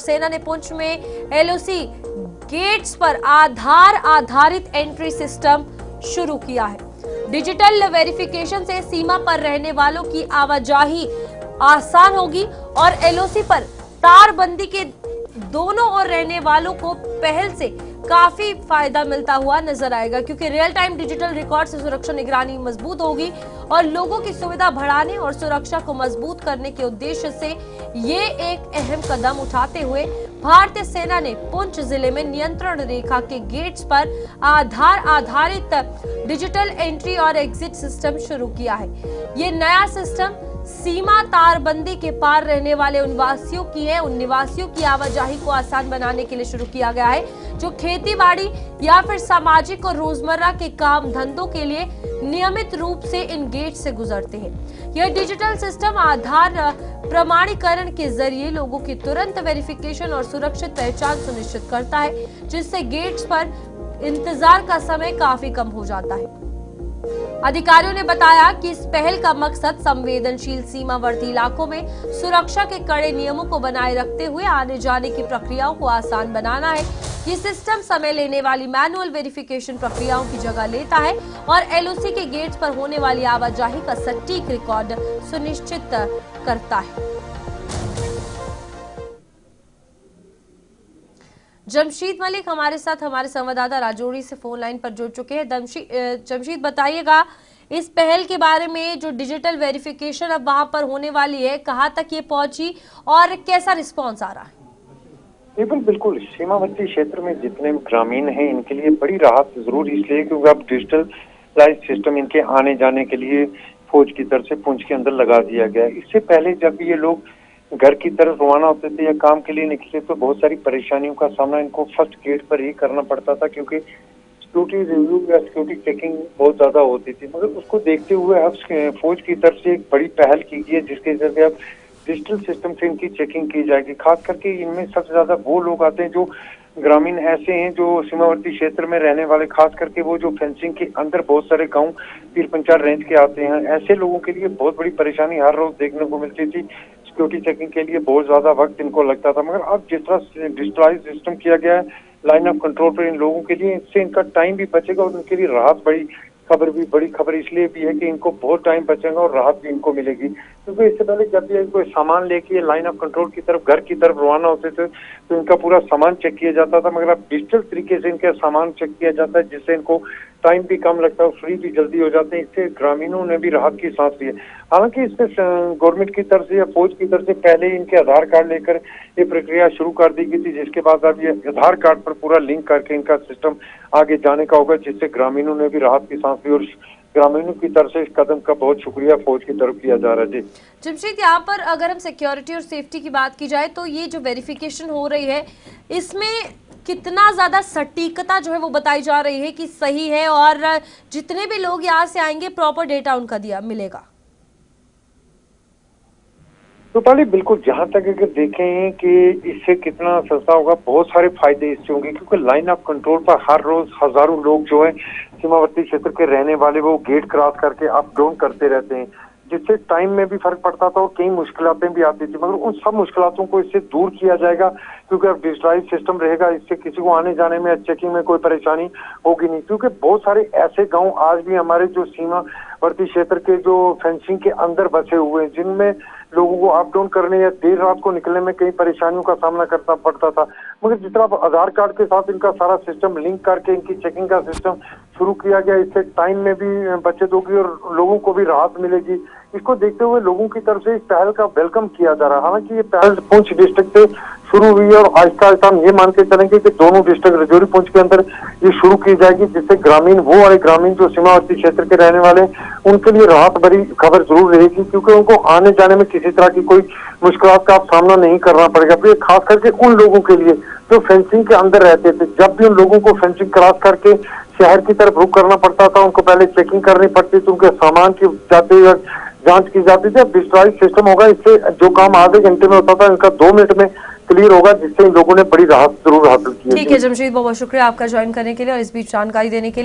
सेना ने पुंछ में एलओसी गेट्स पर आधार आधारित एंट्री सिस्टम शुरू किया है। डिजिटल वेरिफिकेशन से सीमा पर रहने वालों की आवाजाही आसान होगी और एलओसी पर तारबंदी के दोनों ओर रहने वालों को पहल से काफी फायदा मिलता हुआ नजर आएगा, क्योंकि रियल टाइम डिजिटल रिकॉर्ड से सुरक्षा निगरानी मजबूत होगी और लोगों की सुविधा बढ़ाने और सुरक्षा को मजबूत करने के उद्देश्य से ये एक अहम कदम उठाते हुए भारतीय सेना ने पुंछ जिले में नियंत्रण रेखा के गेट्स पर आधार आधारित डिजिटल एंट्री और एग्जिट सिस्टम शुरू किया है। ये नया सिस्टम सीमा तारबंदी के पार रहने वाले उन निवासियों की आवाजाही को आसान बनाने के लिए शुरू किया गया है जो खेती-बाड़ी या फिर सामाजिक और रोजमर्रा के काम धंधों के लिए नियमित रूप से इन गेट से गुजरते हैं। यह डिजिटल सिस्टम आधार प्रमाणीकरण के जरिए लोगों की तुरंत वेरिफिकेशन और सुरक्षित पहचान सुनिश्चित करता है, जिससे गेट्स पर इंतजार का समय काफी कम हो जाता है। अधिकारियों ने बताया कि इस पहल का मकसद संवेदनशील सीमावर्ती इलाकों में सुरक्षा के कड़े नियमों को बनाए रखते हुए आने जाने की प्रक्रियाओं को आसान बनाना है। ये सिस्टम समय लेने वाली मैनुअल वेरिफिकेशन प्रक्रियाओं की जगह लेता है और एलओसी के गेट्स पर होने वाली आवाजाही का सटीक रिकॉर्ड सुनिश्चित करता है। जमशीद मलिक हमारे साथ हमारे संवाददाता राजौरी से फोन लाइन पर जुड़ चुके हैं। जमशीद, बताइएगा इस पहल के बारे में, जो डिजिटल वेरिफिकेशन अब वहां पर होने वाली है, कहां तक ये पहुंची और कैसा रिस्पांस आ रहा है? बिल्कुल सीमावर्ती क्षेत्र में जितने ग्रामीण हैं इनके लिए बड़ी राहत जरूर इसलिए क्योंकि अब डिजिटलाइज सिस्टम इनके आने जाने के लिए फौज की तरफ से पुंछ के अंदर लगा दिया गया। इससे पहले जब ये लोग घर की तरफ रवाना होते थे या काम के लिए निकले तो बहुत सारी परेशानियों का सामना इनको फर्स्ट गेट पर ही करना पड़ता था, क्योंकि सिक्योरिटी रिव्यू या सिक्योरिटी चेकिंग बहुत ज्यादा होती थी। मगर उसको देखते हुए अब फौज की तरफ से एक बड़ी पहल की गई है जिसके जरिए अब डिजिटल सिस्टम से इनकी चेकिंग की जाएगी। खास करके इनमें सबसे ज्यादा वो लोग आते हैं जो ग्रामीण ऐसे हैं जो सीमावर्ती क्षेत्र में रहने वाले, खास करके वो जो फेंसिंग के अंदर बहुत सारे गांव पीर पंचाल रेंज के आते हैं। ऐसे लोगों के लिए बहुत बड़ी परेशानी हर रोज देखने को मिलती थी। सिक्योरिटी चेकिंग के लिए बहुत ज्यादा वक्त इनको लगता था, मगर अब जिस तरह डिजिटलाइज सिस्टम किया गया है लाइन ऑफ कंट्रोल पर इन लोगों के लिए, इससे इनका टाइम भी बचेगा और उनके लिए राहत बड़ी खबर इसलिए भी है कि इनको बहुत टाइम बचेगा और राहत भी इनको मिलेगी। क्योंकि इससे पहले जब भी कोई सामान लेके लाइन ऑफ कंट्रोल की तरफ घर की तरफ रवाना होते थे तो इनका पूरा सामान चेक किया जाता था, मगर अब डिजिटल तरीके से इनका सामान चेक किया जाता है जिससे इनको टाइम भी कम लगता है और फ्री भी जल्दी हो जाते हैं। इससे ग्रामीणों ने भी राहत की सांस ली है। हालांकि इसमें गवर्नमेंट की तरफ से या फौज की तरफ से पहले इनके आधार कार्ड लेकर ये प्रक्रिया शुरू कर दी गई थी, जिसके बाद अब ये आधार कार्ड पर पूरा लिंक करके इनका सिस्टम आगे जाने का होगा, जिससे ग्रामीणों ने भी राहत की सांस ली और ग्रामीणों की तरफ से इस कदम का बहुत शुक्रिया फौज की तरफ किया जा रहा है। जी जमशीद, यहाँ पर अगर हम सिक्योरिटी और सेफ्टी की बात की जाए तो ये जो वेरिफिकेशन हो रही है इसमें कितना ज्यादा सटीकता जो है वो बताई जा रही है कि सही है और जितने भी लोग यहाँ से आएंगे प्रॉपर डेटा उनका दिया मिलेगा? तो पहले बिल्कुल जहां तक अगर देखें कि इससे कितना सस्ता होगा, बहुत सारे फायदे इससे होंगे, क्योंकि लाइन ऑफ कंट्रोल पर हर रोज हजारों लोग जो है सीमावर्ती क्षेत्र के रहने वाले वो गेट क्रॉस करके अप डाउन करते रहते हैं, जिससे टाइम में भी फर्क पड़ता था और कई मुश्किलातें भी आती थी। मगर उन सब मुश्किलातों को इससे दूर किया जाएगा क्योंकि अब डिजिटलाइज सिस्टम रहेगा। इससे किसी को आने जाने में चेकिंग में कोई परेशानी होगी नहीं, क्योंकि बहुत सारे ऐसे गांव आज भी हमारे जो सीमावर्ती क्षेत्र के जो फेंसिंग के अंदर बसे हुए हैं जिनमें लोगों को अप डाउन करने या देर रात को निकलने में कई परेशानियों का सामना करना पड़ता था। मगर जिस तरह आधार कार्ड के साथ इनका सारा सिस्टम लिंक करके इनकी चेकिंग का सिस्टम शुरू किया गया, इससे टाइम में भी बचत होगी और लोगों को भी राहत मिलेगी। इसको देखते हुए लोगों की तरफ से इस पहल का वेलकम किया जा रहा है। हालांकि ये पहल पुंछ डिस्ट्रिक्ट से शुरू हुई है और आहिस्ता आहिस्ता हम ये मान के चलेंगे कि दोनों डिस्ट्रिक्ट राजौरी पुंछ के अंदर ये शुरू की जाएगी, जिससे ग्रामीण वो वाले ग्रामीण जो सीमावर्ती क्षेत्र के रहने वाले उनके लिए राहत भरी खबर जरूर रहेगी, क्योंकि उनको आने जाने में किसी तरह की कोई मुश्किल का सामना नहीं करना पड़ेगा। खास करके उन लोगों के लिए जो फेंसिंग के अंदर रहते थे, जब भी उन लोगों को फेंसिंग क्रॉस करके शहर की तरफ रुख करना पड़ता था, उनको पहले चेकिंग करनी पड़ती थी, उनके सामान की जांच की जाती थी। अब डिजिटलाइज सिस्टम होगा, इससे जो काम आधे घंटे में होता था इनका 2 मिनट में क्लियर होगा, जिससे इन लोगों ने बड़ी राहत जरूर हासिल की है। ठीक है जमशीद, बहुत बहुत शुक्रिया आपका ज्वाइन करने के लिए और इस बीच जानकारी देने के लिए।